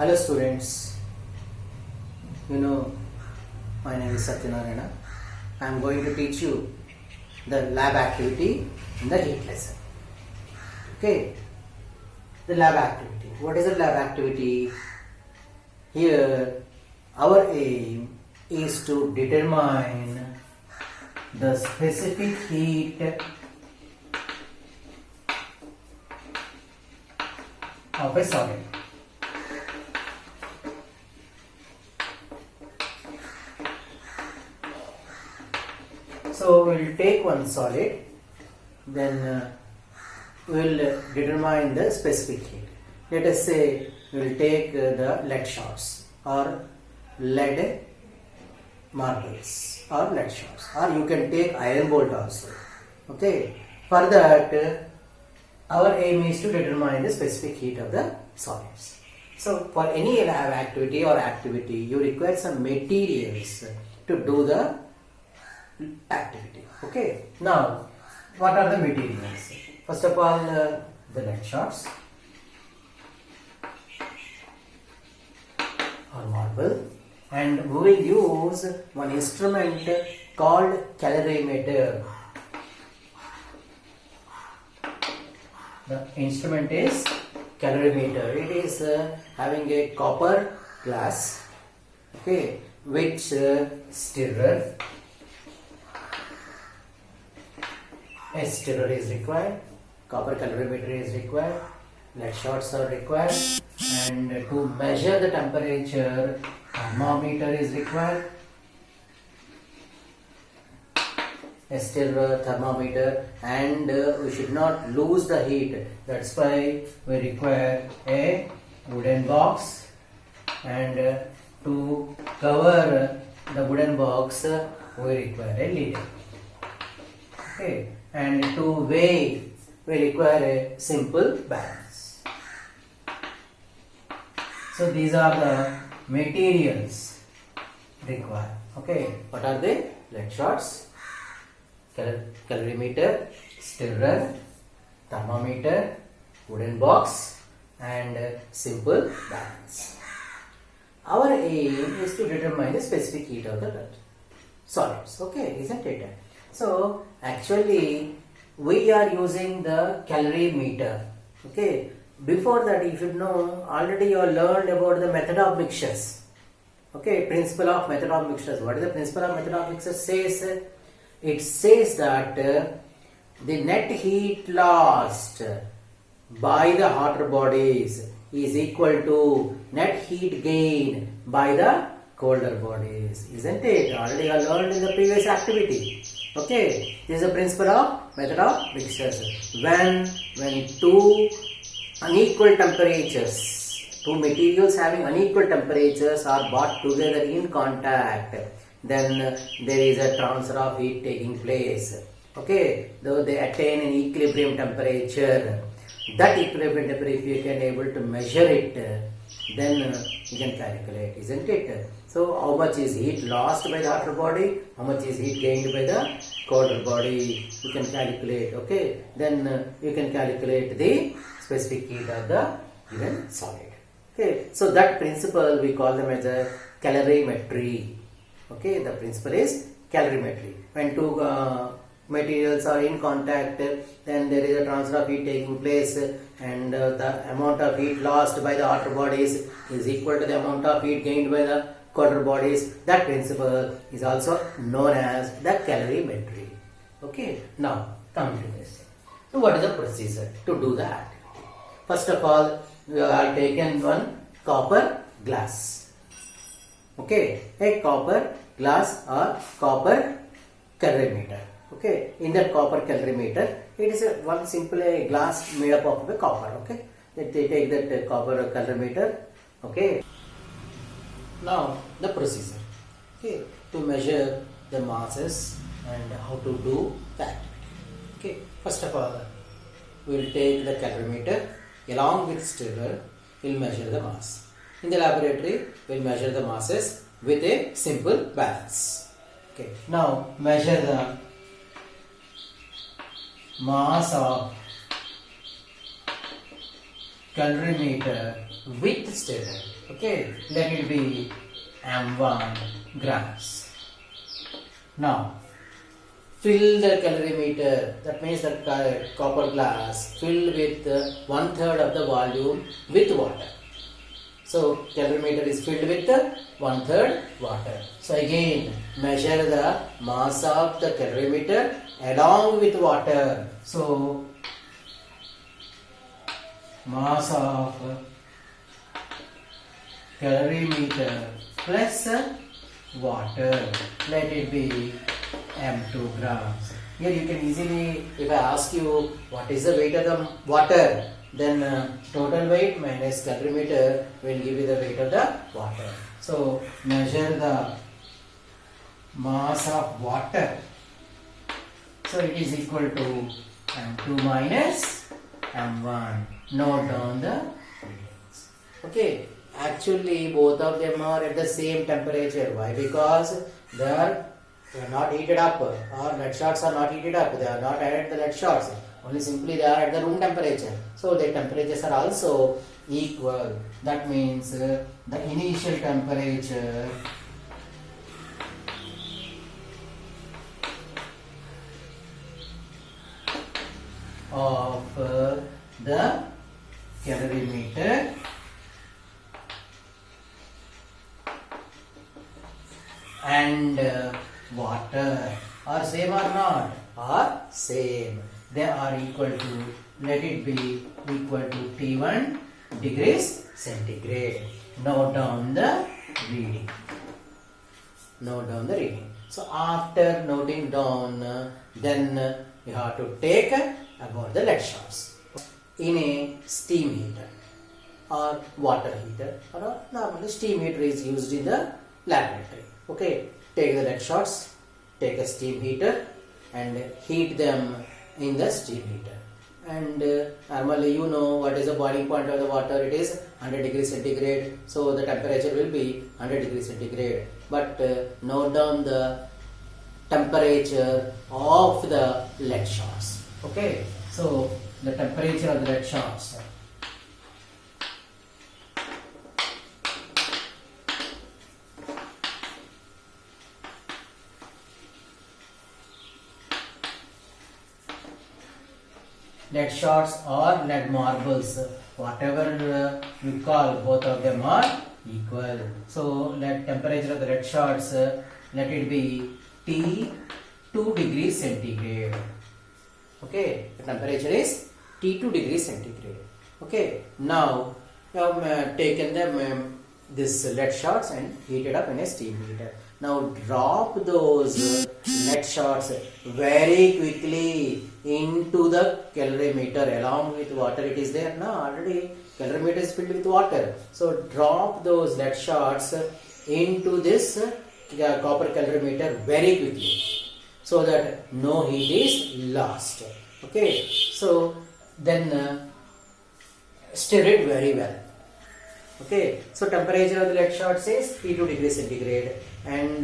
Hello students, my name is Satyanarayana. I am going to teach you the lab activity in the heat lesson. Okay, the lab activity. What is the lab activity? Here our aim is to determine the specific heat of a solid. So we will take one solid, then we will determine the specific heat. Let us say we will take the lead shots or lead marbles or lead shots, or you can take iron bolt also. Okay. For that, our aim is to determine the specific heat of the solids. So for any lab activity or activity, you require some materials to do the activity. Okay. Now, what are the materials? First of all, the lead shots or marble, and we will use one instrument called calorimeter. The instrument is calorimeter. It is having a copper glass, okay, which stirrer. A stirrer is required, copper calorimeter is required, lead shots are required, and to measure the temperature, thermometer is required. A stirrer, thermometer, and we should not lose the heat. That's why we require a wooden box, and to cover the wooden box, we require a lid. Okay. And to weigh, we require a simple balance. So these are the materials required. Okay, what are they? Lead shots, calorimeter, stirrer, thermometer, wooden box, and simple balance. Our aim is to determine the specific heat of the solids. Okay, isn't it? So actually we are using the calorimeter. Okay. Before that, you should know, already you have learned about the method of mixtures. Okay, principle of method of mixtures. What is the principle of method of mixtures says? It says that the net heat lost by the hotter bodies is equal to net heat gain by the colder bodies. Isn't it? Already you have learned in the previous activity. Okay, this is the principle of method of mixtures. When two unequal temperatures, two materials having unequal temperatures are brought together in contact, then there is a transfer of heat taking place. Okay, though they attain an equilibrium temperature, that equilibrium temperature, if you can able to measure it, then you can calculate, isn't it? So how much is heat lost by the hotter body, how much is heat gained by the colder body, you can calculate. Okay, then you can calculate the specific heat of the given solid. Okay, so that principle we call them as a calorimetry. Okay, the principle is calorimetry. When two materials are in contact, then there is a transfer of heat taking place, and the amount of heat lost by the hotter bodies is equal to the amount of heat gained by the colder bodies. That principle is also known as the calorimetry. Okay, now coming to this. So what is the procedure to do the activity? First of all, we have taken one copper glass. Okay, a copper glass or copper calorimeter. Okay, in that copper calorimeter, it is one simple glass made up of a copper. Okay, they take that copper calorimeter. Okay, now the procedure. Okay, to measure the masses and how to do the activity. Okay, first of all, we will take the calorimeter along with stirrer. We will measure the mass. In the laboratory, we will measure the masses with a simple balance. Okay, now measure the mass of calorimeter with stirrer. Okay, let it be m1 grams. Now, fill the calorimeter, that means the copper glass filled with 1/3 of the volume with water. So, calorimeter is filled with 1/3 water. So, again measure the mass of the calorimeter along with water. So, mass of calorimeter plus water, let it be m2 grams. Here you can easily, if I ask you what is the weight of the water, then total weight minus calorimeter will give you the weight of the water. So measure the mass of water. So it is equal to m2 minus m1. Note down the readings. Okay, actually both of them are at the same temperature. Why? Because they are not heated up, or lead shots are not heated up. They are not added the lead shots. Only simply they are at the room temperature. So their temperatures are also equal. That means the initial temperature of the calorimeter and water are same or not? Are same. They are equal to, let it be equal to T1 degrees centigrade. Note down the reading. Note down the reading. So after noting down, then you have to take about the lead shots in a steam heater or water heater, or normally steam heater is used in the laboratory. Okay, take the lead shots, take a steam heater and heat them in the steam heater. And normally you know what is the boiling point of the water. It is 100 degrees centigrade. So the temperature will be 100 degrees centigrade. But note down the temperature of the lead shots. Okay, so the temperature of the lead shots. Lead shots or lead marbles, whatever we call, both of them are equal. So let temperature of the lead shots, let it be T2 degrees centigrade. Okay, the temperature is T2 degrees centigrade. Okay, now you have taken them this lead shots and heated up in a steam heater. Now drop those lead shots very quickly into the calorimeter along with water. It is there now already. Calorimeter is filled with water. So drop those lead shots into this copper calorimeter very quickly, so that no heat is lost. Okay, so then stir it very well. Okay, so temperature of the lead shots is T2 degrees centigrade, and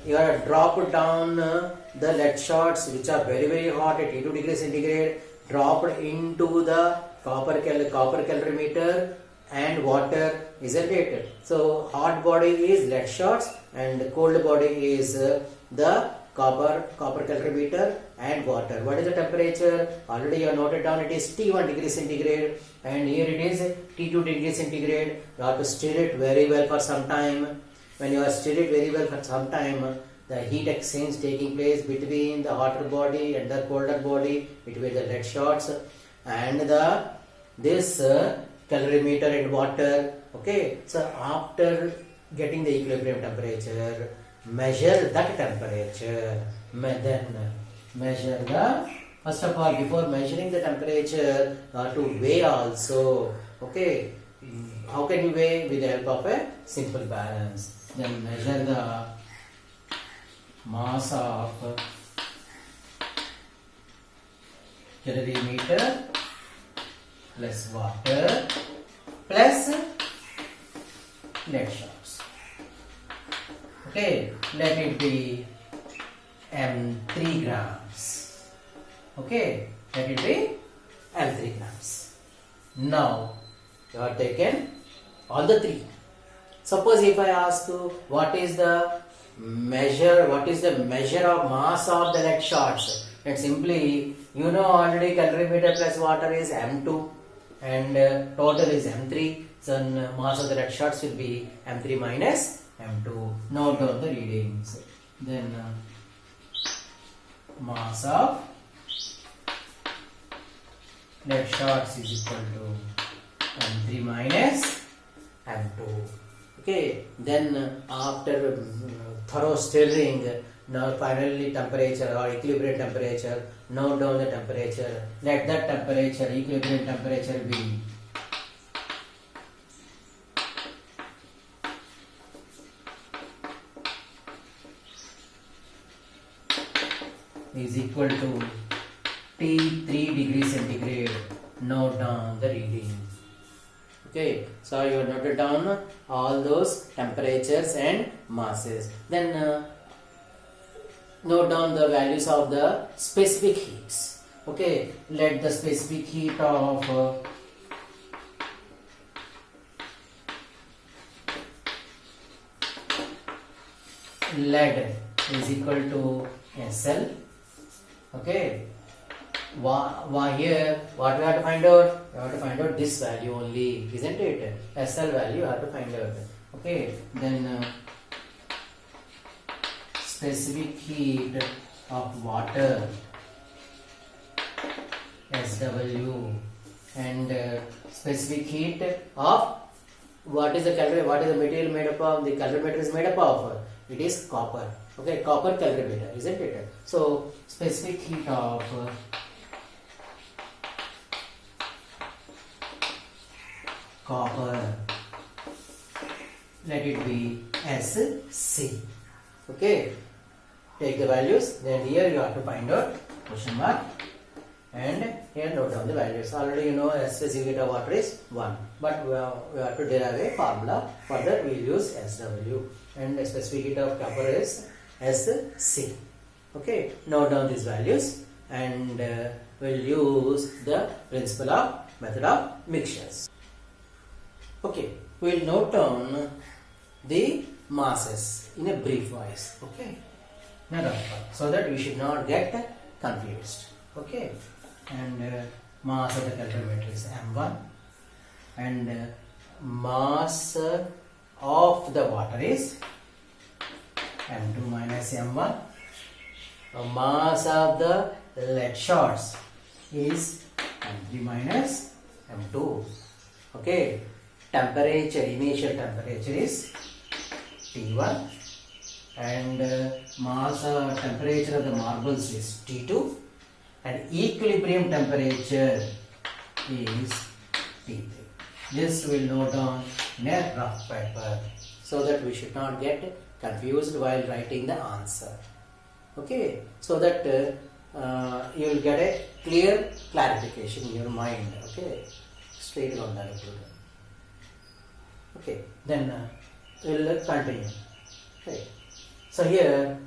you have dropped down the lead shots which are very hot at T2 degrees centigrade, dropped into the copper calorimeter and water, isn't it? So hot body is lead shots and cold body is the copper calorimeter and water. What is the temperature? Already you have noted down, it is T1 degrees centigrade, and here it is T2 degrees centigrade. You have to stir it very well for some time. When you have stirred it very well for some time, the heat exchange taking place between the hotter body and the colder body, between the lead shots and this calorimeter and water. Okay, so after getting the equilibrium temperature, measure that temperature. Then measure the, first of all, before measuring the temperature, to weigh also. Okay, how can you weigh? With the help of a simple balance. Then measure the mass of calorimeter plus water plus lead shots. Okay, let it be M3 grams. Okay, let it be M3 grams. Now you have taken all the three. Suppose if I ask you what is the measure of mass of the lead shots, and simply you know already calorimeter plus water is M2 and total is M3. So mass of the lead shots will be M3 minus M2. Note down the readings. Then mass of lead shots is equal to M3 minus M2. Okay, then after thorough stirring, now finally temperature or equilibrium temperature, note down the temperature. Let that temperature, equilibrium temperature be is equal to T3 degrees centigrade. Note down the reading. Okay, so you have noted down all those temperatures and masses. Then note down the values of the specific heats. Okay, let the specific heat of lead is equal to SL. Okay, here what we have to find out? We have to find out this value only, isn't it? SL value you have to find out. Okay, then specific heat of water SW and specific heat of what is the material made up of? The calorimeter is made up of. It is copper. Okay, copper calorimeter, isn't it? So specific heat of copper, let it be SC. Okay, take the values, then here you have to find out question mark and here note down the values. Already you know specific heat of water is 1, but we have to derive a formula. For that we will use SW, and the specific heat of copper is SC. Okay, note down these values and we'll use the principle of method of mixtures. Okay, we will note down the masses in a brief voice. Okay, so that we should not get confused. Okay, and mass of the calorimeter is M1 and mass of the water is M2 minus M1. Mass of the lead shots is M3 minus M2. Okay, temperature, initial temperature is T1 and mass temperature of the marbles is T2 and equilibrium temperature is T3. This will note down in a rough paper so that we should not get confused while writing the answer. Okay, so that you will get a clear clarification in your mind. Okay, straight on that. Okay, then we will continue. Okay, so here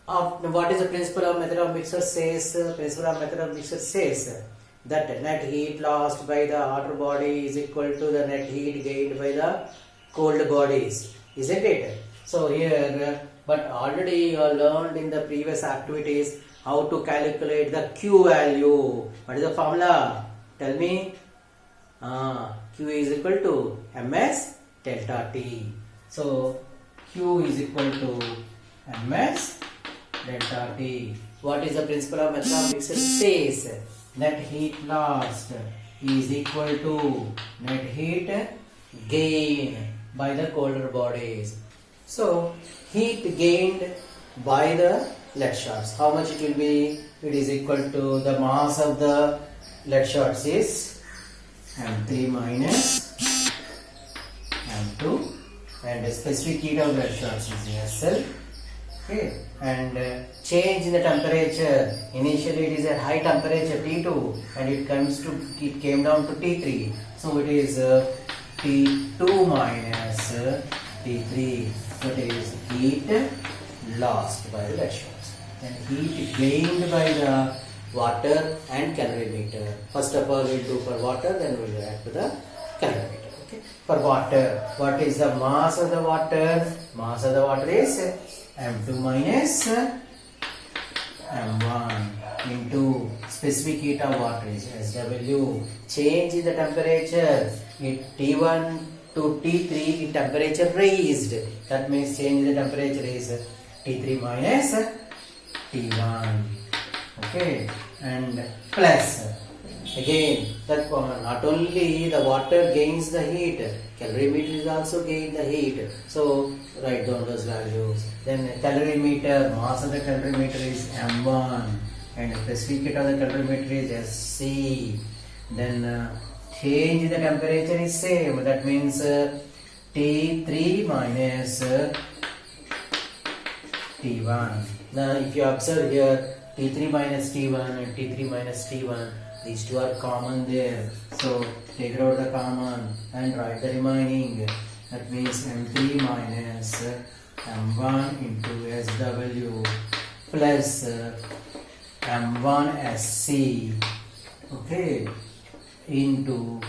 what is the principle of method of mixture says? Principle of method of mixture says that net heat lost by the hot body is equal to the net heat gained by the cold bodies, isn't it? So here, but already you have learned in the previous activities how to calculate the Q value. What is the formula? Tell me. Q is equal to MS delta T. So Q is equal to MS delta T. What is the principle of method of mixture says? Net heat lost is equal to net heat gain by the colder bodies. So heat gained by the lead shots, how much it will be? It is equal to the mass of the lead shots is M3 minus M2 and the specific heat of lead shots is SL. Okay, and change in the temperature. Initially it is a high temperature T2 and it came down to T3. So it is T2 minus T3. So it is heat lost by the lead shots and heat gained by the water and calorimeter. First of all we will do for water, then we will add to the calorimeter. For water, what is the mass of the water? Mass of the water is M2 minus M1 into specific heat of water is SW. Change in the temperature. T1 to T3, the temperature raised. That means change in the temperature is T3 minus T1. Okay, and plus again that not only the water gains the heat, calorimeter is also gain the heat. So write down those values. Then calorimeter, mass of the calorimeter is M1 and specific heat of the calorimeter is SC. Then change in the temperature is same. That means T3 minus T1. Now if you observe here, T3 minus T1 and T3 minus T1, these two are common there. So take out the common and write the remaining. That means M3 minus M1 into SW plus M1 SC, okay, into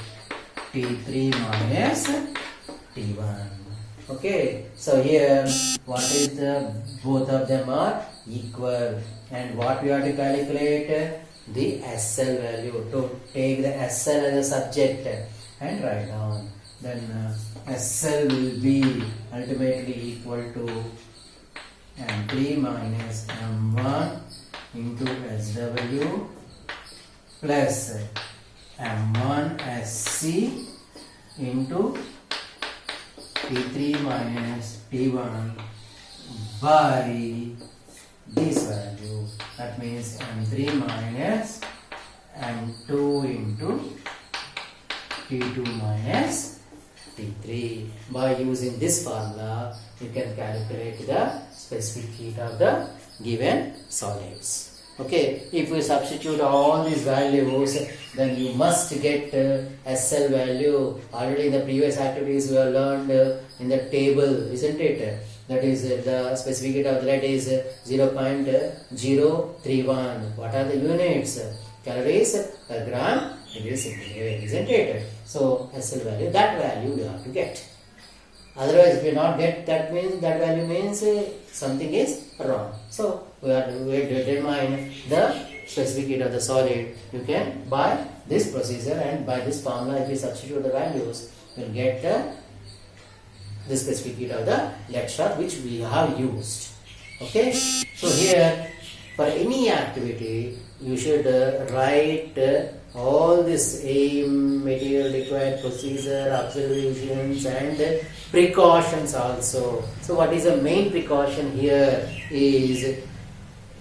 T3 minus T1. Okay, so here what is the, both of them are equal, and what we have to calculate, the SL value. To take the SL as a subject and write down, then SL will be ultimately equal to M3 minus M1 into SW plus M1 SC into T3 minus T1 by this value. That means M3 minus M2 into T2 minus T3. By using this formula, you can calculate the specific heat of the given solids. Okay, if we substitute all these values, then you must get SL value. Already in the previous activities we have learned in the table, isn't it? That is the specific heat of the lead is 0.031. What are the units? Calories per gram degree centigrade, isn't it? So SL value, that value you have to get. Otherwise, if you not get that, means that value means something is wrong. So we have to determine the specific heat of the solid. You can by this procedure and by this formula, if you substitute the values, you will get the specific heat of the lead shot which we have used. Okay. So here for any activity, you should write all this aim, material required, procedure, observations and precautions also. So what is the main precaution here is,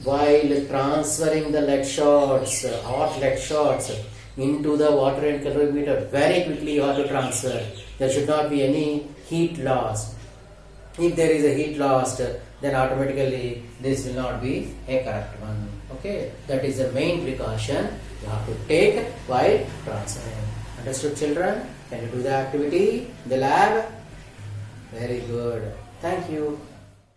while transferring the lead shots, hot lead shots into the water and calorimeter, very quickly you have to transfer. There should not be any heat loss. If there is a heat loss, then automatically this will not be a correct one. Okay, that is the main precaution you have to take while transferring. Understood, children? Can you do the activity in the lab? Very good. Thank you.